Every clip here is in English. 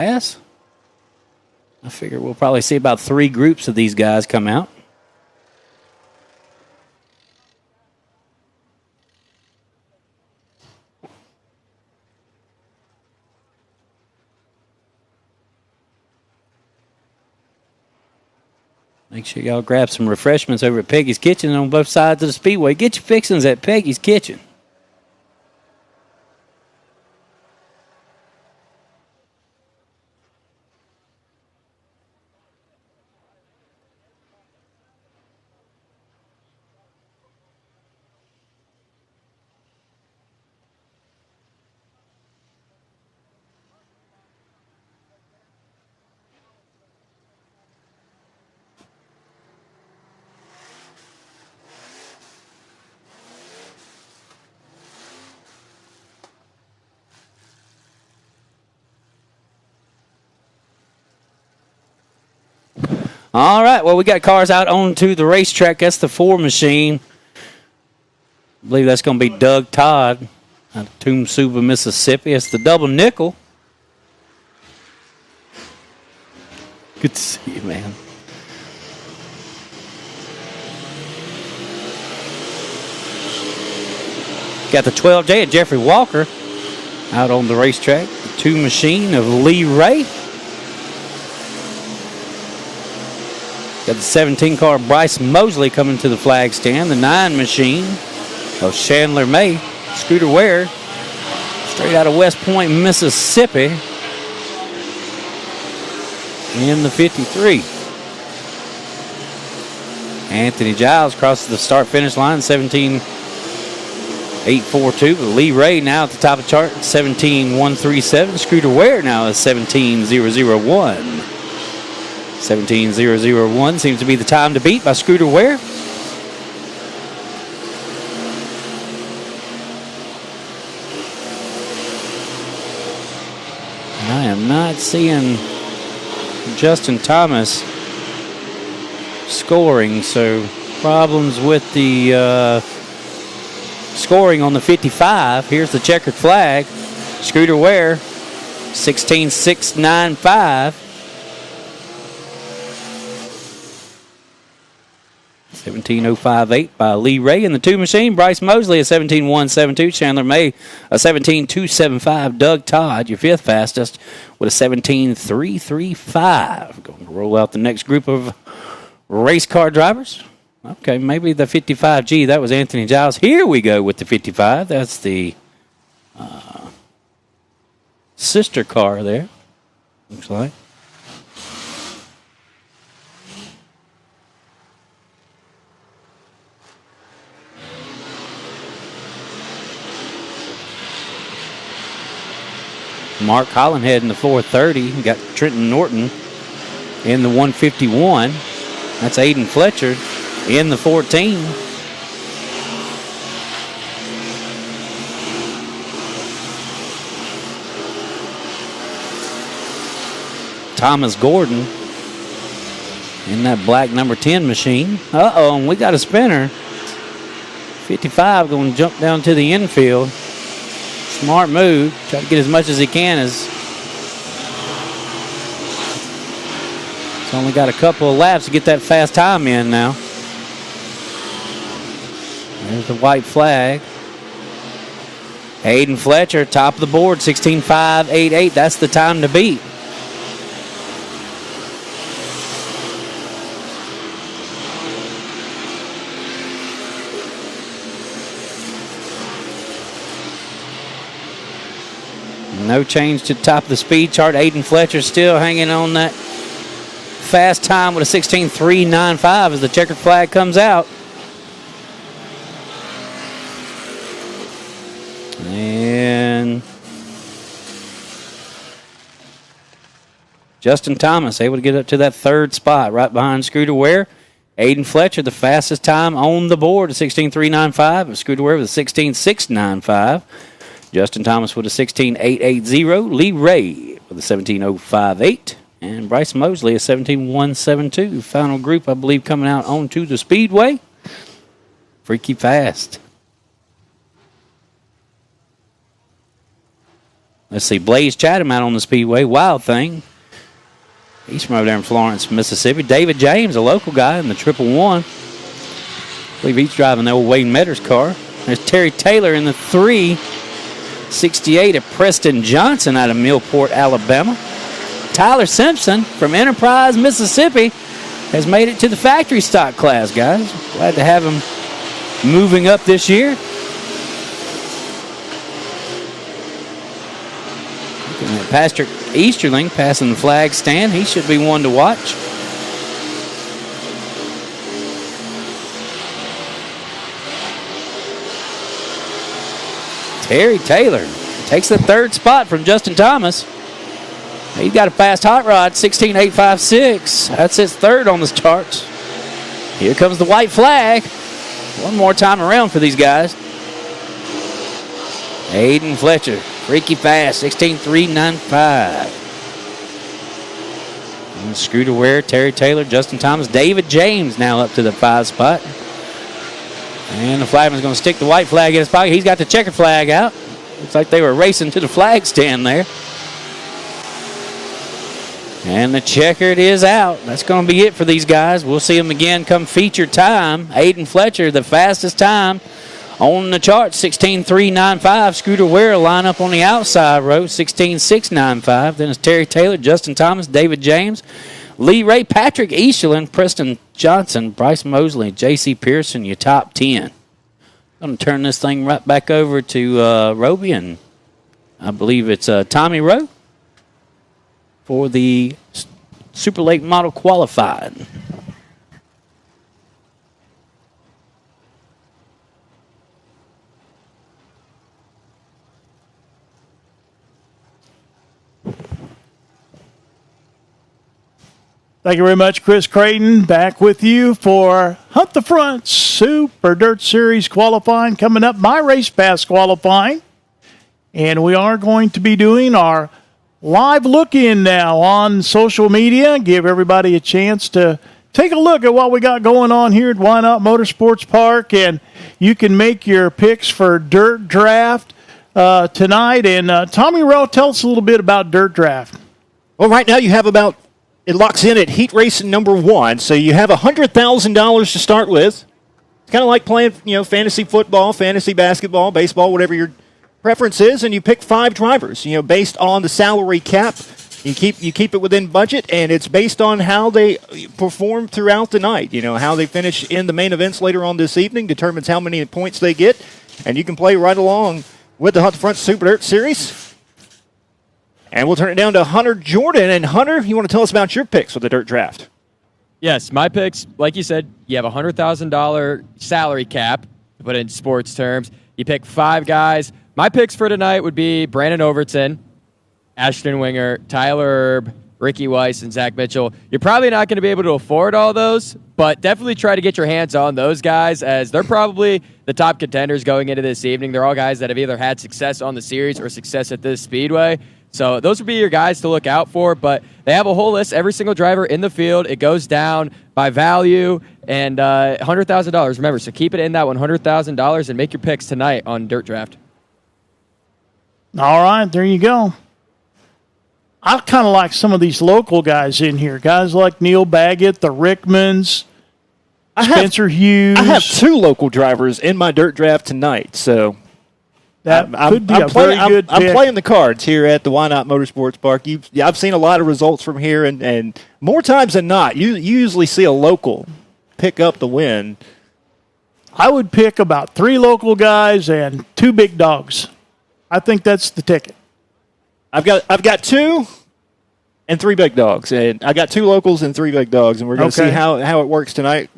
I figure we'll probably see about 3 groups of these guys come out. Make sure y'all grab some refreshments over at Peggy's Kitchen on both sides of the speedway. Get your fixings at Peggy's Kitchen. All right, well, we got cars out onto the racetrack. That's the 4 machine. I believe that's going to be Doug Todd out of Toomsuba, Mississippi. It's the double nickel. Good to see you, man. Got the 12J at Jeffrey Walker out on the racetrack. The 2 machine of Lee Ray. Got the 17 car Bryce Mosley coming to the flag stand. The 9 machine of Chandler May. Scooter Ware, straight out of West Point, Mississippi. In the 53. Anthony Giles crosses the start-finish line, 17.842. Lee Ray now at the top of the chart, 17.137. Scooter Ware now is 17.001. 17.001 seems to be the time to beat by Scooter Ware. And I am not seeing Justin Thomas scoring, so problems with the scoring on the 55. Here's the checkered flag. Scooter Ware, 16.695. 17.058 by Lee Ray in the 2 machine. Bryce Mosley, a 17.172. Chandler May, a 17.275. Doug Todd, your 5th fastest, with a 17.335. Going to roll out the next group of race car drivers. Okay, maybe the 55G. That was Anthony Giles. Here we go with the 55. That's the sister car there, looks like. Mark Hollenhead in the 430. We got Trenton Norton in the 151. That's Aiden Fletcher in the 14. Thomas Gordon in that black number 10 machine. Uh-oh, and we got a spinner. 55 going to jump down to the infield. Smart move. Try to get as much as he can. He's only got a couple of laps to get that fast time in now. There's the white flag. Aiden Fletcher, top of the board, 16.588. That's the time to beat. No change to the top of the speed chart. Aiden Fletcher still hanging on that fast time with a 16.395 as the checkered flag comes out. And Justin Thomas able to get up to that 3rd spot right behind Scooter Ware. Aiden Fletcher, the fastest time on the board, a 16.395. Scooter Ware with a 16.695. Justin Thomas with a 16.880. Lee Ray with a 17.058. And Bryce Mosley a 17.172. Final group, I believe, coming out onto the speedway. Freaky fast. Let's see, Blaze Chatham out on the speedway. Wild Thing. He's from over there in Florence, Mississippi. David James, a local guy in the 111. I believe he's driving the old Wayne Metters car. There's Terry Taylor in the 368 of Preston Johnson out of Millport, Alabama. Tyler Simpson from Enterprise, Mississippi, has made it to the factory stock class, guys. Glad to have him moving up this year. Patrick Easterling passing the flag stand. He should be one to watch. Terry Taylor takes the third spot from Justin Thomas. He's got a fast hot rod, 16.856. That's his third on the charts. Here comes the white flag. One more time around for these guys. Aiden Fletcher, freaky fast, 16.395. Scooter Ware, Terry Taylor, Justin Thomas, David James now up to the 5 spot. And the flagman's going to stick the white flag in his pocket. He's got the checkered flag out. Looks like they were racing to the flag stand there. And the checkered is out. That's going to be it for these guys. We'll see them again come feature time. Aiden Fletcher, the fastest time on the chart, 16.395. Scooter Ware line up on the outside row, 16.695. Then it's Terry Taylor, Justin Thomas, David James, Lee Ray, Patrick Easterlin, Preston Johnson, Bryce Mosley, J.C. Pearson, your top 10. I'm going to turn this thing right back over to Roby, and I believe it's Tommy Rowe for the Super Late Model Qualified. Thank you very much, Chris Creighton. Back with you for Hunt the Front Super Dirt Series qualifying. Coming up, my race pass qualifying. And we are going to be doing our live look-in now on social media. Give everybody a chance to take a look at what we got going on here at Whynot Motorsports Park. And you can make your picks for Dirt Draft tonight. And Tommy Rowe, tell us a little bit about Dirt Draft. Well, right now you have it locks in at heat race number 1, so you have $100,000 to start with. It's kind of like playing, fantasy football, fantasy basketball, baseball, whatever your preference is, and you pick 5 drivers, based on the salary cap. You keep it within budget, and it's based on how they perform throughout the night. How they finish in the main events later on this evening determines how many points they get, and you can play right along with the Hunt the Front Super Dirt Series. And we'll turn it down to Hunter Jordan. And Hunter, you want to tell us about your picks for the Dirt Draft? Yes, my picks, like you said, you have a $100,000 salary cap, to put it in sports terms. You pick 5 guys. My picks for tonight would be Brandon Overton, Ashton Winger, Tyler Erb, Ricky Weiss, and Zach Mitchell. You're probably not going to be able to afford all those, but definitely try to get your hands on those guys, as they're probably the top contenders going into this evening. They're all guys that have either had success on the series or success at this speedway. So those would be your guys to look out for, but they have a whole list, every single driver in the field. It goes down by value, and $100,000. Remember, so keep it in that $100,000 and make your picks tonight on Dirt Draft. All right, there you go. I kind of like some of these local guys in here, guys like Neil Baggett, the Rickmans, Spencer Hughes. I have 2 local drivers in my Dirt Draft tonight, so that could be a very good pick. I'm playing the cards here at the Whynot Motorsports Park. I've seen a lot of results from here, and more times than not, you usually see a local pick up the win. I would pick about 3 local guys and 2 big dogs. I think that's the ticket. I've got 2 and 3 big dogs, and I got 2 locals and 3 big dogs, and we're going to see how it works tonight.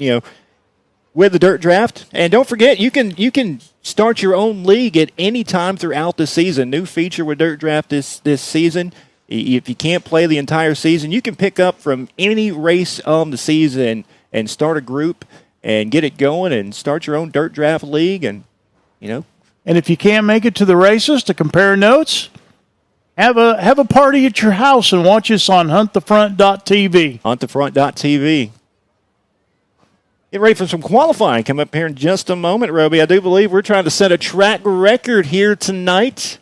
With the Dirt Draft. And don't forget, you can start your own league at any time throughout the season. New feature with Dirt Draft this season. If you can't play the entire season, you can pick up from any race on the season and start a group and get it going and start your own Dirt Draft league. And, And if you can't make it to the races to compare notes, have a party at your house and watch us on huntthefront.tv. Huntthefront.tv. Get ready for some qualifying. Come up here in just a moment, Roby. I do believe we're trying to set a track record here tonight.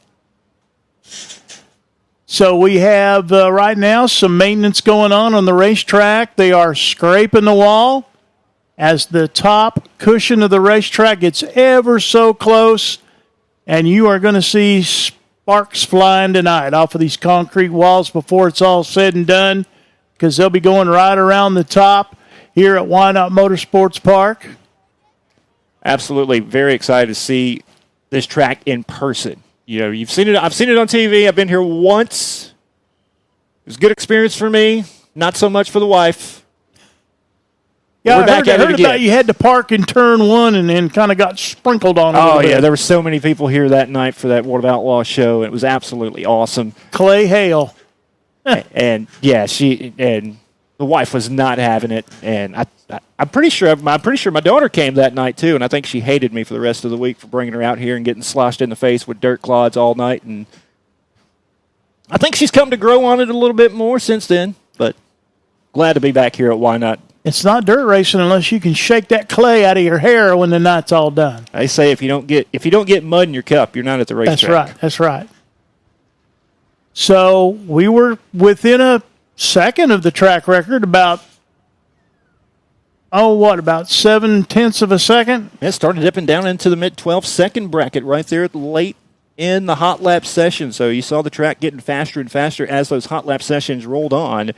So we have right now some maintenance going on the racetrack. They are scraping the wall as the top cushion of the racetrack gets ever so close, and you are going to see sparks flying tonight off of these concrete walls before it's all said and done, because they'll be going right around the top here at Whynot Motorsports Park. Absolutely. Very excited to see this track in person. You know, you've seen it. I've seen it on TV. I've been here once. It was a good experience for me. Not so much for the wife. Yeah, We're I back at it heard again. about you had to park in turn one and then kind of got sprinkled on a Oh, little yeah. bit. There were so many people here that night for that World of Outlaw show. It was absolutely awesome. Clay Hale. And, yeah, the wife was not having it. And I'm pretty sure my daughter came that night, too, and I think she hated me for the rest of the week for bringing her out here and getting sloshed in the face with dirt clods all night. And I think she's come to grow on it a little bit more since then, but glad to be back here at Whynot. It's not dirt racing unless you can shake that clay out of your hair when the night's all done. They say if you don't get mud in your cup, you're not at the racetrack. That's right. So we were within a second of the track record, about 7/10 of a second? It started dipping down into the mid-12-second bracket right there at the late in the hot lap session. So you saw the track getting faster and faster as those hot lap sessions rolled on.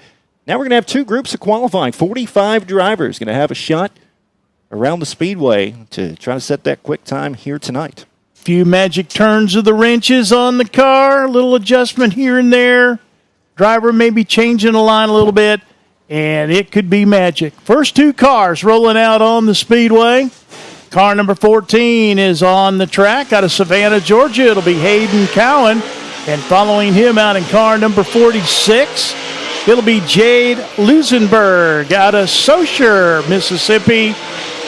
Now we're going to have two groups of qualifying. 45 drivers going to have a shot around the speedway to try to set that quick time here tonight. Few magic turns of the wrenches on the car, a little adjustment here and there. Driver may be changing the line a little bit, and it could be magic. First two cars rolling out on the speedway. Car number 14 is on the track out of Savannah, Georgia. It'll be Hayden Cowan. And following him out in car number 46, it'll be Jade Lusenberg out of Saucher, Mississippi.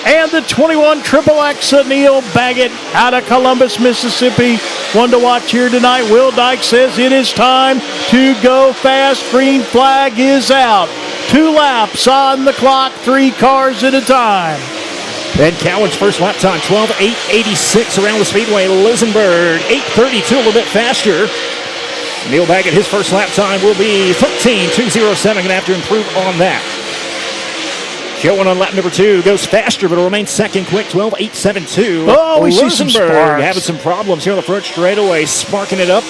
And the 21 Triple X Neil Baggett out of Columbus, Mississippi. One to watch here tonight. Will Dyke says it is time to go fast. Green flag is out. 2 laps on the clock, 3 cars at a time. Ben Cowan's first lap time, 12:8.86 around the speedway. Lisenberg, 8:32, a little bit faster. Neil Baggett, his first lap time will be 13:207. Going to have to improve on that. Showing on lap number 2 goes faster, but will remain second quick, 12:872. Oh, we see some Lisenberg sparks. having some problems here on the front straightaway, sparking it up.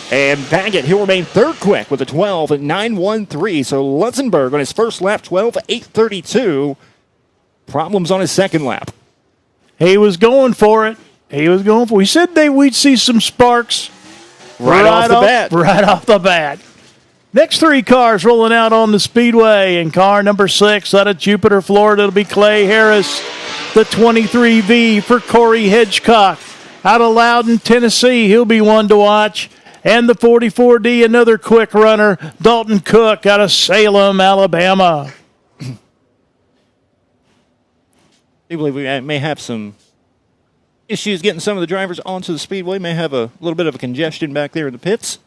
And Baggett, he'll remain third quick with a 12:913. So Lisenberg on his first lap, 12:832. Problems on his second lap. He was going for it. We said we'd see some sparks Right off the bat. Right off the bat. Next 3 cars rolling out on the speedway. In car number 6 out of Jupiter, Florida, it'll be Clay Harris. The 23V for Corey Hedgecock. Out of Loudon, Tennessee, he'll be one to watch. And the 44D, another quick runner, Dalton Cook out of Salem, Alabama. I believe we may have some issues getting some of the drivers onto the speedway. May have a little bit of a congestion back there in the pits.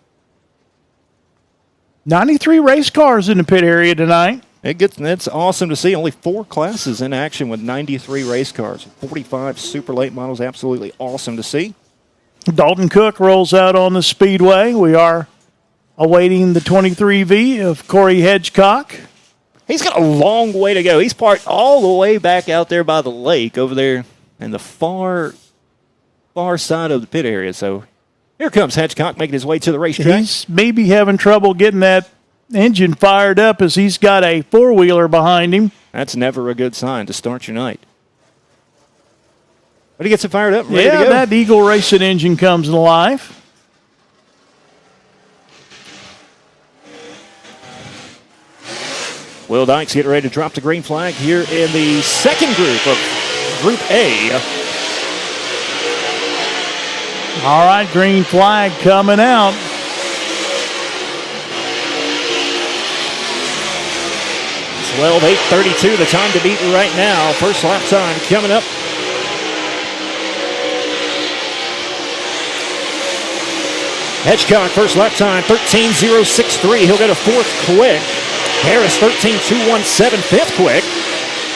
93 race cars in the pit area tonight. It's awesome to see. Only 4 classes in action with 93 race cars. 45 super late models. Absolutely awesome to see. Dalton Cook rolls out on the speedway. We are awaiting the 23V of Corey Hedgecock. He's got a long way to go. He's parked all the way back out there by the lake over there in the far side of the pit area. So here comes Hedgecock making his way to the racetrack. He's maybe having trouble getting that engine fired up as he's got a 4-wheeler behind him. That's never a good sign to start your night. But he gets it fired up and ready to Yeah, go. that Eagle Racing engine comes to life. Will Dykes getting ready to drop the green flag here in the second group of Group A. All right, green flag coming out. It's 12:832, the time to beat right now. First lap time coming up. Hedgecock, first lap time, 13:063. He'll go to 4th quick. Harris, 13:217, 5th quick.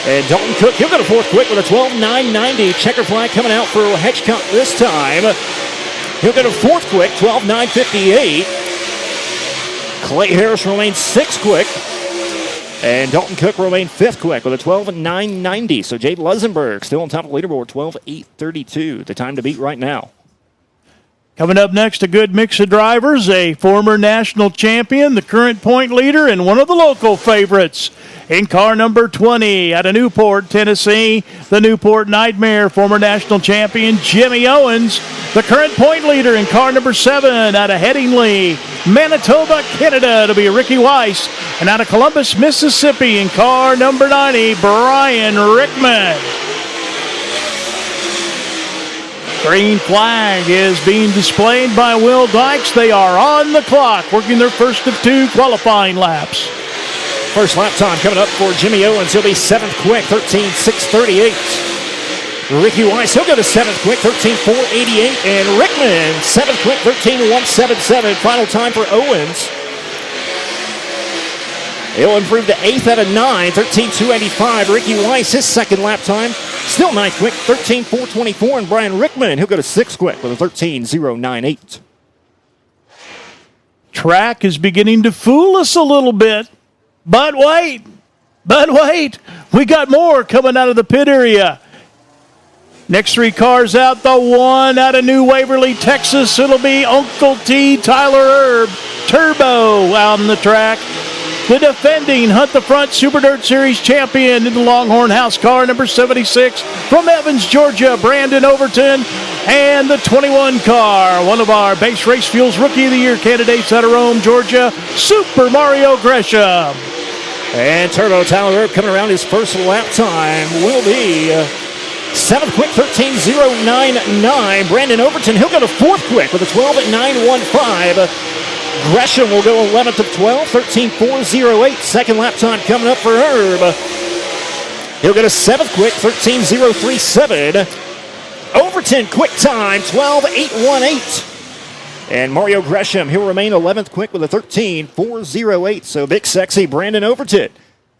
And Dalton Cook, he'll go to 4th quick with a 12:990. Checker flag coming out for Hedgecock this time. He'll go to 4th quick, 12:958. Clay Harris remains 6th quick. And Dalton Cook remained 5th quick with a 12.990. So Jade Lusenberg still on top of the leaderboard, 12.832. The time to beat right now. Coming up next, a good mix of drivers, a former national champion, the current point leader, and one of the local favorites. In car number 20 out of Newport, Tennessee, the Newport Nightmare, former national champion Jimmy Owens, the current point leader in car number 7 out of Headingley, Manitoba, Canada, to be Ricky Weiss, and out of Columbus, Mississippi, in car number 90, Brian Rickman. Green flag is being displayed by Will Dykes. They are on the clock, working their first of 2 qualifying laps. First lap time coming up for Jimmy Owens. He'll be 7th quick, 13.638. Ricky Weiss, he'll go to 7th quick, 13.488. And Rickman, 7th quick, 13.177. Final time for Owens. He'll improve to 8th out of 9, 13.285. Ricky Weiss, his second lap time, still 9th quick, 13.424. And Brian Rickman, he'll go to 6th quick with a 13.098. Track is beginning to fool us a little bit. But wait, we got more coming out of the pit area. Next 3 cars out, the one out of New Waverly, Texas. It'll be Uncle T, Tyler Erb, Turbo out on the track. The defending Hunt the Front Super Dirt Series champion in the Longhorn House car, number 76, from Evans, Georgia, Brandon Overton. And the 21 car, one of our Base Race Fuels Rookie of the Year candidates out of Rome, Georgia, Super Mario Gresham. And Turbo Tyler Erb coming around his first lap time will be 7th quick, 13.099. Brandon Overton, he'll go to 4th quick with a 12.915. Gresham will go 11th of 12, 13.408. Second lap time coming up for Erb. He'll go to 7th quick, 13.037. Overton quick time, 12.818. And Mario Gresham, he'll remain 11th quick with a 13.408. So big sexy Brandon Overton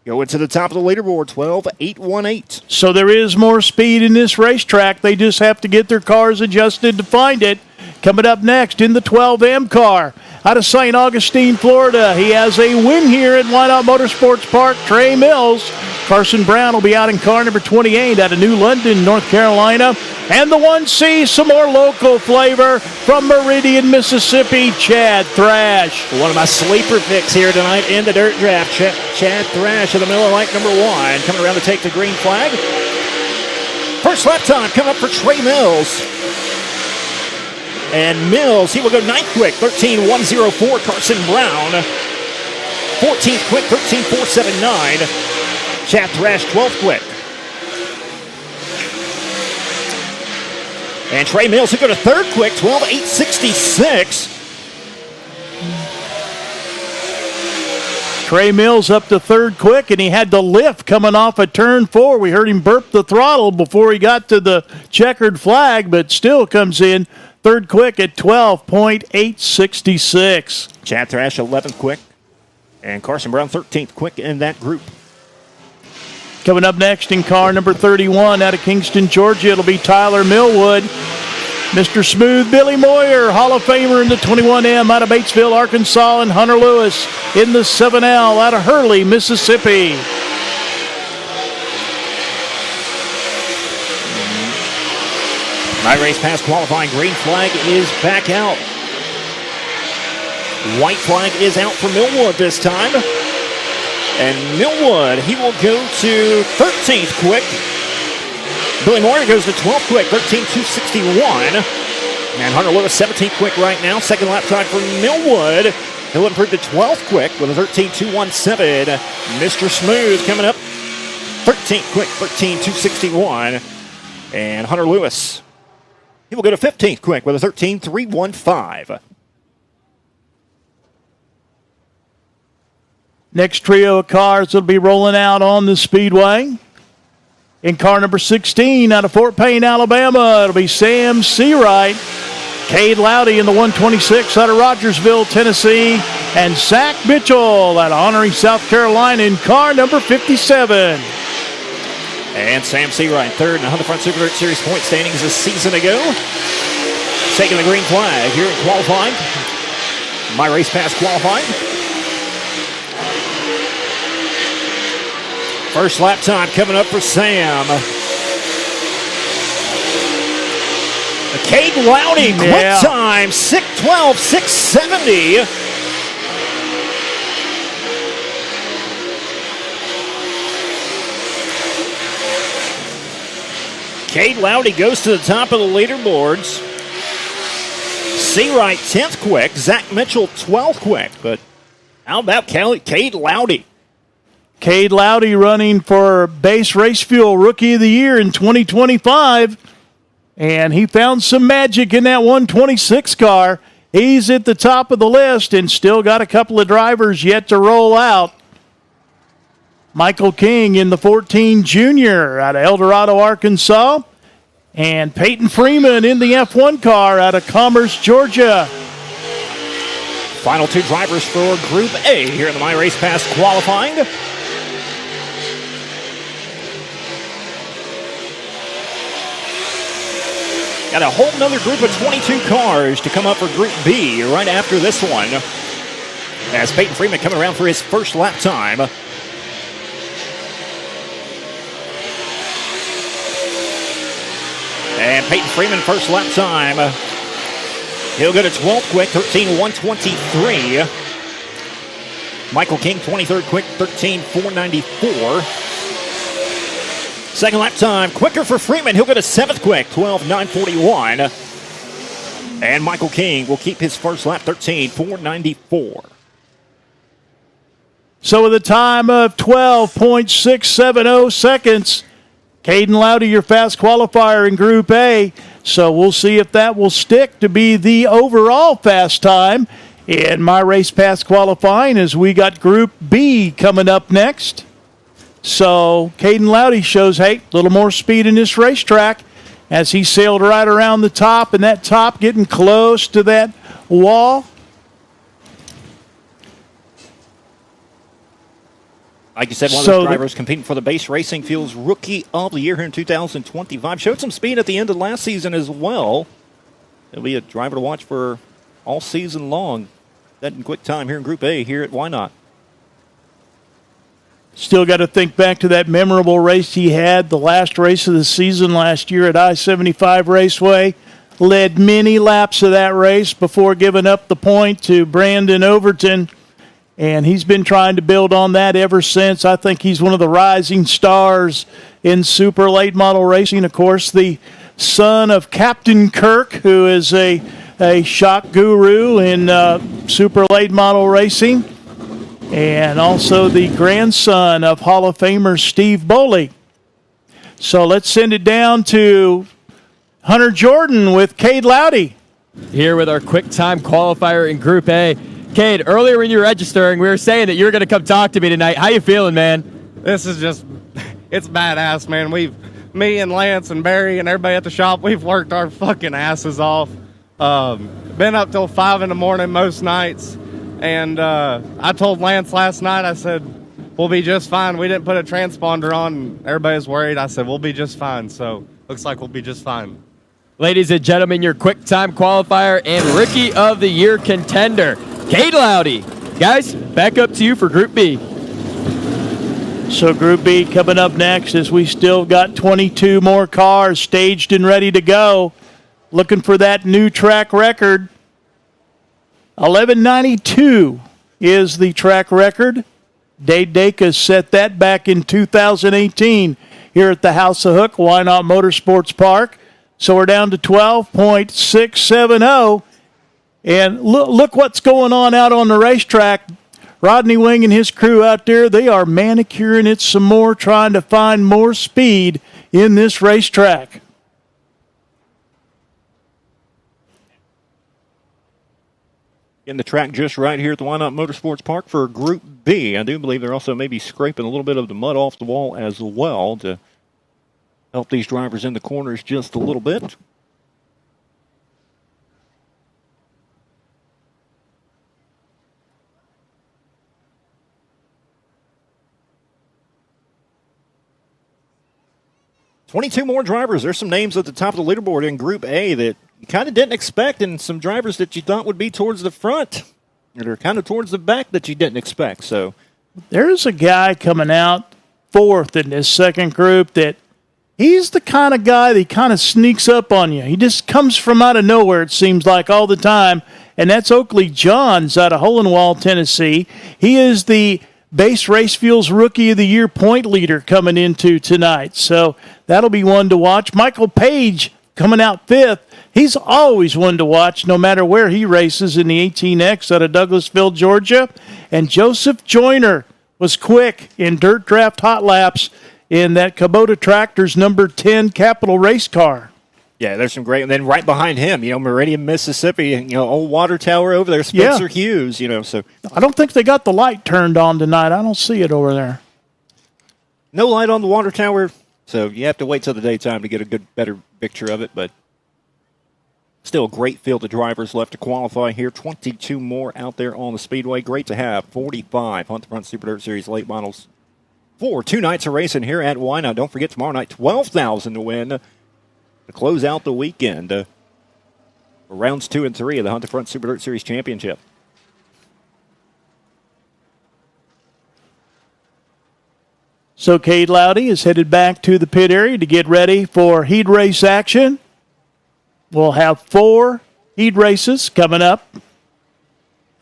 going to the top of the leaderboard, 12.818. So there is more speed in this racetrack. They just have to get their cars adjusted to find it. Coming up next in the 12M car, out of St. Augustine, Florida, he has a win here at Whynot Motorsports Park, Trey Mills. Carson Brown will be out in car number 28 out of New London, North Carolina. And the 1C, some more local flavor from Meridian, Mississippi, Chad Thrash. One of my sleeper picks here tonight in the dirt draft, Chad Thrash of the Miller Lite number 1, coming around to take the green flag. First lap time coming up for Trey Mills. And Mills, he will go 9th quick, 13.104. Carson Brown, 14th quick, 13.479. Chad Thrash, 12th quick. And Trey Mills, he'll go to 3rd quick, 12.866. Trey Mills up to 3rd quick, and he had the lift coming off of turn 4. We heard him burp the throttle before he got to the checkered flag, but still comes in 3rd quick at 12.866. Chad Thrash, 11th quick. And Carson Brown, 13th quick in that group. Coming up next in car number 31 out of Kingston, Georgia, it'll be Tyler Millwood. Mr. Smooth, Billy Moyer, Hall of Famer in the 21M out of Batesville, Arkansas, and Hunter Lewis in the 7L out of Hurley, Mississippi. My race pass qualifying. Green flag is back out. White flag is out for Millwood this time. And Millwood, he will go to 13th quick. Billy Moyer goes to 12th quick, 13.261. And Hunter Lewis, 17th quick right now. Second lap time for Millwood. He'll improve to 12th quick with a 13.217. Mr. Smooth coming up. 13th quick, 13.261. And Hunter Lewis, he will go to 15th quick with a 13.315. Next trio of cars will be rolling out on the speedway. In car number 16 out of Fort Payne, Alabama, it'll be Sam Seawright. Cade Loudy in the 126 out of Rogersville, Tennessee. And Zach Mitchell out of Honoring, South Carolina in car number 57. And Sam Seawright, 3rd in the Hunt the Front Super Dirt Series point standings a season ago. Taking the green flag here in qualifying. My race pass qualifying. First lap time coming up for Sam. Cade Loudy, quick time, 6:12, 6:70. Cade Loudy goes to the top of the leaderboards. Seawright 10th quick, Zach Mitchell 12th quick. But how about Cade Loudy? Cade Loudy running for Base Race Fuel Rookie of the Year in 2025. And he found some magic in that 126 car. He's at the top of the list and still got a couple of drivers yet to roll out. Michael King in the 14 Junior out of El Dorado, Arkansas. And Peyton Freeman in the F1 car out of Commerce, Georgia. Final two drivers for Group A here in the My Race Pass qualifying. Got a whole nother group of 22 cars to come up for Group B right after this one. As Peyton Freeman coming around for his first lap time. And Peyton Freeman, first lap time. He'll go to 12th quick, 13:123. Michael King, 23rd quick, 13:494. Second lap time, quicker for Freeman. He'll go to 7th quick, 12:941. And Michael King will keep his first lap, 13:494. So with a time of 12.670 seconds, Caden Loudy, your fast qualifier in Group A. So we'll see if that will stick to be the overall fast time in My Race Pass qualifying, as we got Group B coming up next. So Caden Loudy shows, hey, a little more speed in this racetrack as he sailed right around the top, and that top getting close to that wall. Like you said, one of those drivers competing for the Base Racing Fuels Rookie of the Year here in 2025. Showed some speed at the end of last season as well. He'll be a driver to watch for all season long. That in quick time here in Group A here at Whynot. Still got to think back to that memorable race he had, the last race of the season last year at I-75 Raceway. Led many laps of that race before giving up the point to Brandon Overton. And he's been trying to build on that ever since. I think he's one of the rising stars in super late model racing. Of course, the son of Captain Kirk, who is a shock guru in super late model racing. And also the grandson of Hall of Famer Steve Boley. So let's send it down to Hunter Jordan with Cade Loudy. Here with our quick time qualifier in Group A. Cade, earlier when you were registering, we were saying that you were going to come talk to me tonight. How you feeling, man? This is just, it's badass, man. Me and Lance and Barry and everybody at the shop, we've worked our fucking asses off. Been up till 5 in the morning most nights. And I told Lance last night, I said, we'll be just fine. We didn't put a transponder on. Everybody's worried. I said, we'll be just fine. So looks like we'll be just fine. Ladies and gentlemen, your quick time qualifier and Rookie of the Year contender, Cade Loudy. Guys, back up to you for Group B. So Group B coming up next, as we still got 22 more cars staged and ready to go. Looking for that new track record. 1192 is the track record. Dade Dacus set that back in 2018 here at the House of Hook, Whynot Motorsports Park. So we're down to 12.670. And look what's going on out on the racetrack. Rodney Wing and his crew out there, they are manicuring it some more, trying to find more speed in this racetrack. In the track just right here at the Whynot Motorsports Park for Group B. I do believe they're also maybe scraping a little bit of the mud off the wall as well to help these drivers in the corners just a little bit. $22 more drivers. There's some names at the top of the leaderboard in Group A that you kind of didn't expect, and some drivers that you thought would be towards the front that are kind of towards the back that you didn't expect. So there's a guy coming out fourth in this second group that he's the kind of guy that kind of sneaks up on you. He just comes from out of nowhere, it seems like, all the time. And that's Oakley Johns out of Hohenwald, Tennessee. He is the Base Race Fuels Rookie of the Year point leader coming into tonight. So that'll be one to watch. Michael Page coming out fifth. He's always one to watch no matter where he races in the 18X out of Douglasville, Georgia. And Joseph Joyner was quick in dirt draft hot laps in that Kubota Tractors number 10 Capital race car. Yeah, there's some great. And then right behind him, Meridian, Mississippi, old water tower over there, Spencer Hughes, so. I don't think they got the light turned on tonight. I don't see it over there. No light on the water tower, so you have to wait till the daytime to get a better picture of it, but still a great field of drivers left to qualify here. 22 more out there on the speedway. Great to have 45 Hunt the Front Super Dirt Series late models for 2 nights of racing here at Whynot. Don't forget tomorrow night, $12,000 to win to close out the weekend for rounds 2 and 3 of the Hunt the Front Super Dirt Series Championship. So Cade Lowdy is headed back to the pit area to get ready for heat race action. We'll have 4 heat races coming up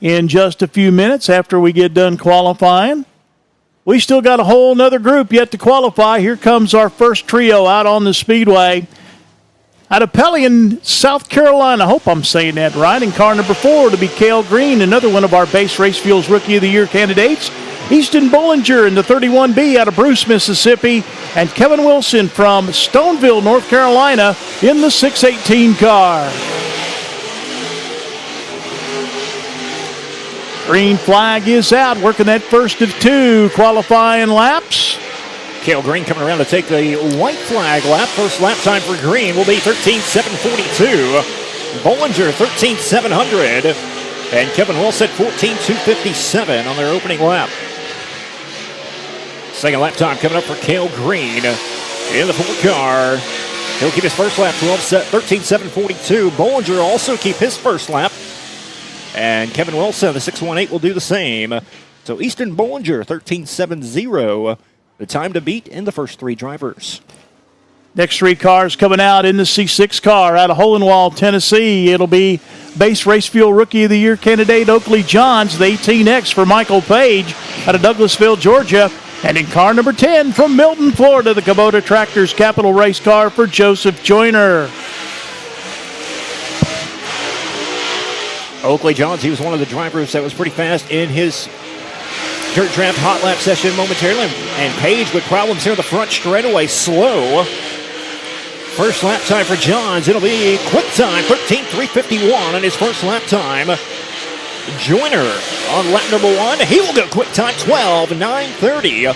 in just a few minutes after we get done qualifying. We still got a whole nother group yet to qualify. Here comes our first trio out on the speedway. Out of Pelion, South Carolina, I hope I'm saying that right, in car number 4 to be Cale Green, another one of our Base Race Fuels Rookie of the Year candidates. Easton Bollinger in the 31B out of Bruce, Mississippi, and Kevin Wilson from Stoneville, North Carolina in the 618 car. Green flag is out, working that first of 2 qualifying laps. Cale Green coming around to take the white flag lap. First lap time for Green will be 13:742. Bollinger 13:700. And Kevin Wilson 14:257 on their opening lap. Second lap time coming up for Cale Green in the 4 car. He'll keep his first lap 13:742. Bollinger also keep his first lap. And Kevin Wilson, the 618, will do the same. So Easton Bollinger 13:70. The time to beat in the first 3 drivers. Next 3 cars coming out in the C6 car out of Hohenwald, Tennessee. It'll be Base Race Fuel Rookie of the Year candidate Oakley Johns, the 18X for Michael Page out of Douglasville, Georgia. And in car number 10 from Milton, Florida, the Kubota Tractors Capital race car for Joseph Joyner. Oakley Johns, he was one of the drivers that was pretty fast in his dirt draft hot lap session momentarily, and Page with problems here in the front straightaway, slow. First lap time for Johns, it'll be quick time, 13:351 on his first lap time. Joyner on lap number 1, he will go quick time, 12:930.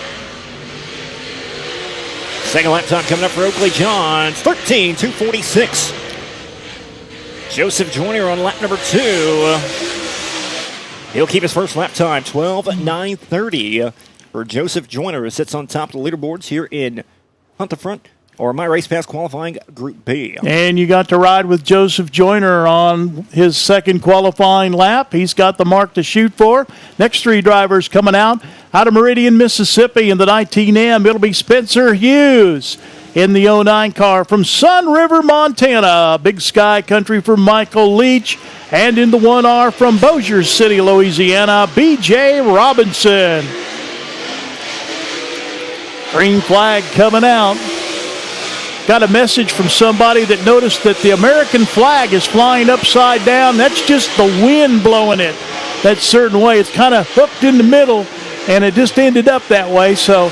Second lap time coming up for Oakley Johns, 13:246. Joseph Joyner on lap number 2. He'll keep his first lap time, 12:930 for Joseph Joyner, who sits on top of the leaderboards here in Hunt the Front, or My Race Pass qualifying Group B. And you got to ride with Joseph Joyner on his second qualifying lap. He's got the mark to shoot for. Next 3 drivers coming out of Meridian, Mississippi in the 19M. It'll be Spencer Hughes in the 09 car from Sun River, Montana. Big Sky Country for Michael Leach. And in the 1R from Bossier City, Louisiana, B.J. Robinson. Green flag coming out. Got a message from somebody that noticed that the American flag is flying upside down. That's just the wind blowing it that certain way. It's kind of hooked in the middle, and it just ended up that way. So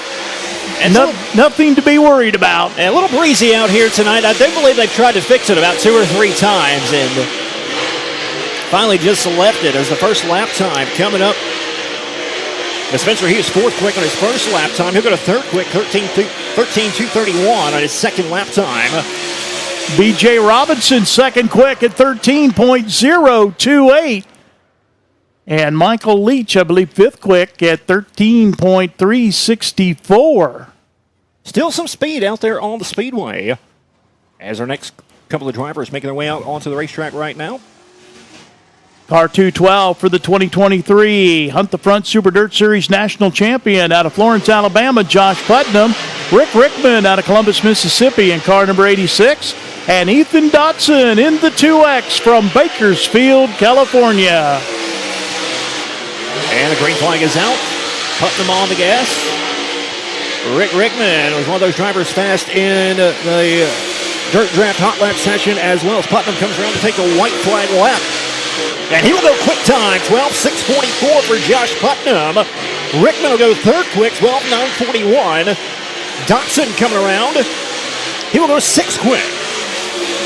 nothing to be worried about. And a little breezy out here tonight. I do believe they've tried to fix it about 2 or 3 times, and finally just left it as the first lap time coming up. Spencer Hughes 4th quick on his first lap time. He'll go to 3rd quick, 13:231 on his second lap time. B.J. Robinson 2nd quick at 13.028. And Michael Leach, I believe, 5th quick at 13.364. Still some speed out there on the speedway as our next couple of drivers making their way out onto the racetrack right now. Car 212 for the 2023 Hunt the Front Super Dirt Series National Champion out of Florence, Alabama, Josh Putnam. Rick Rickman out of Columbus, Mississippi in car number 86. And Ethan Dotson in the 2X from Bakersfield, California. And the green flag is out. Putnam on the gas. Rick Rickman was one of those drivers fast in the Dirt Draft Hot Lap session as well as Putnam comes around to take the white flag lap. And he will go quick time, 12:6:44 for Josh Putnam. Rickman will go third quick, 12:9:41. Dotson coming around. He will go sixth quick.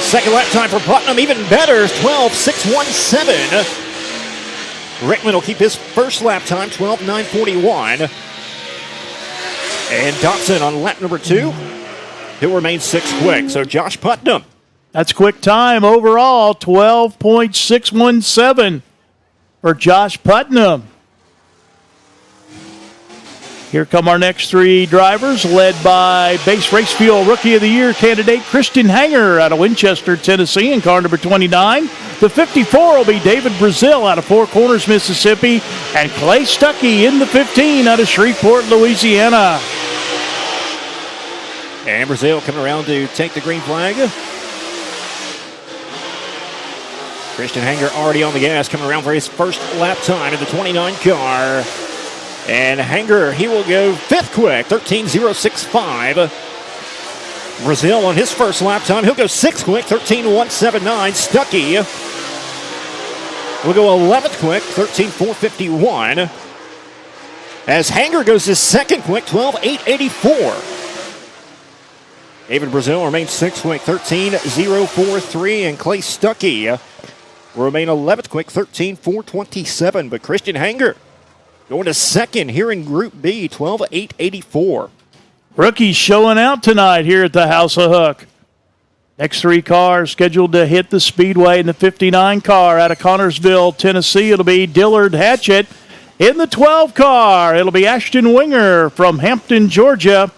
Second lap time for Putnam, even better, 12:6:17. Rickman will keep his first lap time, 12:9:41. And Dotson on lap number 2, he'll remain sixth quick. So Josh Putnam. That's quick time overall, 12.617 for Josh Putnam. Here come our next 3 drivers, led by Base Race Fuel Rookie of the Year candidate Christian Hanger out of Winchester, Tennessee, in car number 29. The 54 will be David Brazil out of Four Corners, Mississippi, and Clay Stuckey in the 15 out of Shreveport, Louisiana. And Brazil coming around to take the green flag. Christian Hanger already on the gas, coming around for his first lap time in the 29 car. And Hanger, he will go fifth quick, 13:065. Brazil on his first lap time, he'll go sixth quick, 13:179. Stuckey will go 11th quick, 13:451. As Hanger goes his second quick, 12:884. David Brazil remains sixth quick, 13:043. And Clay Stuckey will remain 11th quick, 13:427. But Christian Hanger going to second here in Group B, 12:884. Rookies showing out tonight here at the House of Hook. Next 3 cars scheduled to hit the speedway in the 59 car out of Connorsville, Tennessee. It'll be Dillard Hatchett. In the 12 car, it'll be Ashton Winger from Hampton, Georgia.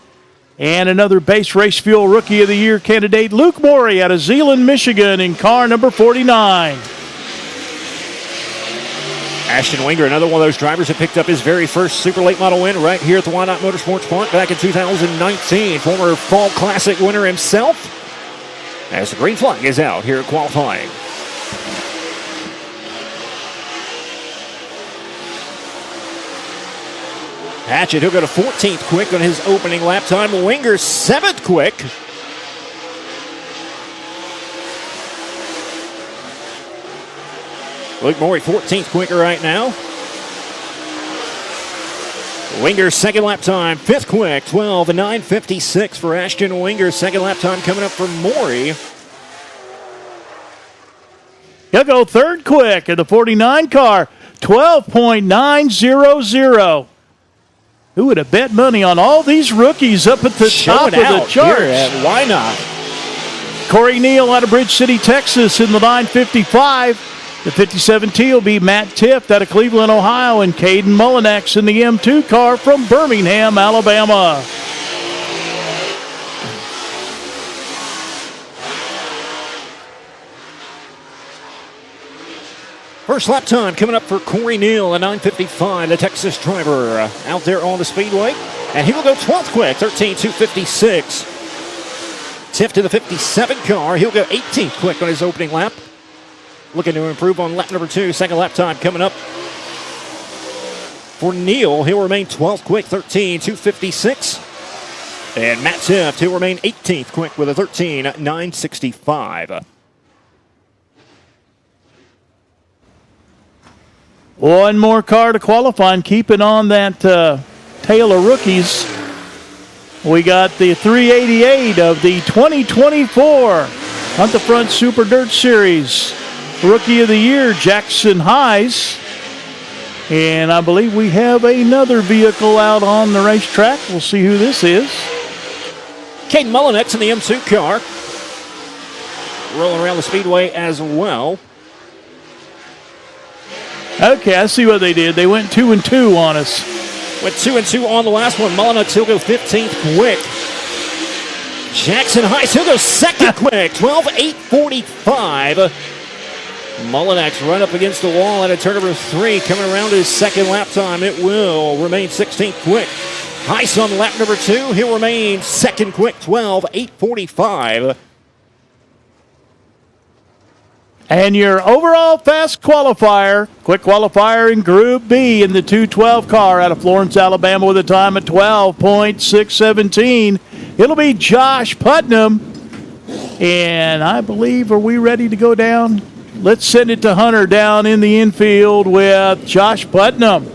And another Base Race Fuel Rookie of the Year candidate, Luke Morey out of Zeeland, Michigan in car number 49. Ashton Winger, another one of those drivers that picked up his very first Super Late Model win right here at the Whynot Motorsports Park back in 2019. Former Fall Classic winner himself. As the green flag is out here at qualifying. Hatchett, he'll go to 14th quick on his opening lap time. Winger, 7th quick. Luke Morey, 14th quicker right now. Winger, second lap time, 5th quick, 12:956 for Ashton Winger. Second lap time coming up for Morey. He'll go third quick in the 49 car, 12.900. Who would have bet money on all these rookies up at the top of the charts? Here at Whynot. Corey Neal out of Bridge City, Texas in the 955. The 57T will be Matt Tift out of Cleveland, Ohio, and Caden Mullinex in the M2 car from Birmingham, Alabama. First lap time coming up for Corey Neal, a 9:55, the Texas driver out there on the speedway. And he will go 12th quick, 13:256. Tiff to the 57 car. He'll go 18th quick on his opening lap. Looking to improve on lap number 2. Second lap time coming up for Neal. He'll remain 12th quick, 13:256. And Matt Tiff, he'll remain 18th quick with a 13:965. One more car to qualify, and keeping on that tail of rookies. We got the 388 of the 2024 Hunt the Front Super Dirt Series. Rookie of the Year, Jackson Heiss. And I believe we have another vehicle out on the racetrack. We'll see who this is. Caden Mullinex in the M2 car. Rolling around the speedway as well. Okay, I see what they did. They went 2 and 2 on us. Went 2 and 2 on the last one. Mullinex, he'll go 15th quick. Jackson Heiss, he'll go second quick, 12:845. Mullinak's run up against the wall at a turn number 3, coming around to his second lap time. It will remain 16th quick. Heiss on lap number 2. He'll remain second quick, 12:8:45. And your overall fast qualifier, quick qualifier in Group B in the 212 car out of Florence, Alabama with a time at 12.617. It'll be Josh Putnam. And I believe, are we ready to go down? Let's send it to Hunter down in the infield with Josh Putnam.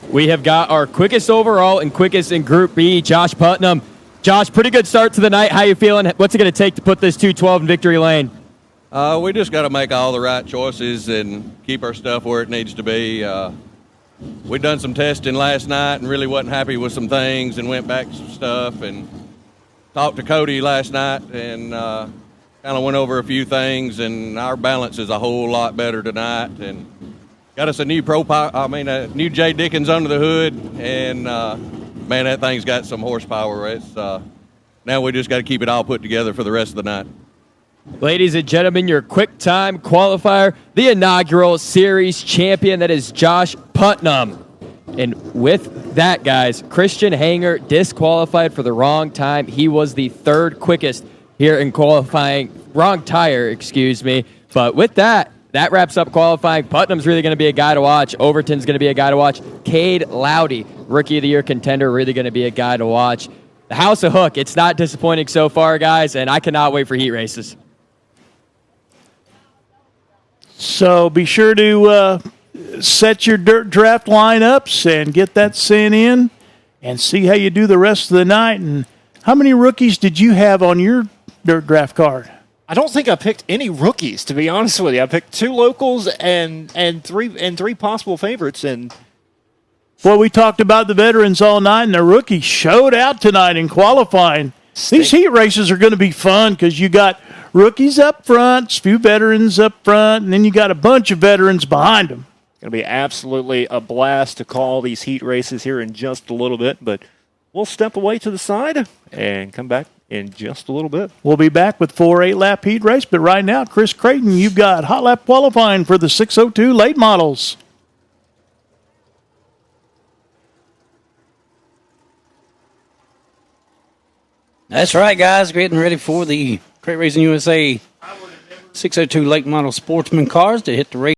We have got our quickest overall and quickest in Group B, Josh Putnam. Josh, pretty good start to the night. How you feeling? What's it going to take to put this 212 in victory lane? We just got to make all the right choices and keep our stuff where it needs to be. We done some testing last night and really wasn't happy with some things and went back to some stuff and talked to Cody last night and kind of went over a few things, and our balance is a whole lot better tonight. And got us a new new J. Dickens under the hood, and man, that thing's got some horsepower. It's now we just got to keep it all put together for the rest of the night. Ladies and gentlemen, your quick time qualifier, the inaugural series champion, that is Josh Putnam. And with that, guys, Christian Hanger disqualified for the wrong time. He was the third quickest here in qualifying. Wrong tire, excuse me. But with that, that wraps up qualifying. Putnam's really going to be a guy to watch. Overton's going to be a guy to watch. Cade Loudy, Rookie of the Year contender, really going to be a guy to watch. The House of Hook, it's not disappointing so far, guys, and I cannot wait for heat races. So be sure to set your dirt draft lineups and get that sent in and see how you do the rest of the night. And how many rookies did you have on your dirt draft card? I don't think I picked any rookies, to be honest with you. I picked 2 locals and three possible favorites. And Boy, we talked about the veterans all night, and the rookies showed out tonight in qualifying. These heat races are going to be fun because you got rookies up front, a few veterans up front, and then you got a bunch of veterans behind them. It's going to be absolutely a blast to call these heat races here in just a little bit, but we'll step away to the side and come back in just a little bit. We'll be back with 4 8-lap heat race, but right now, Chris Creighton, you've got hot lap qualifying for the 602 late models. That's right, guys. Getting ready for the Crate Racing USA 602 late model sportsman cars to hit the race.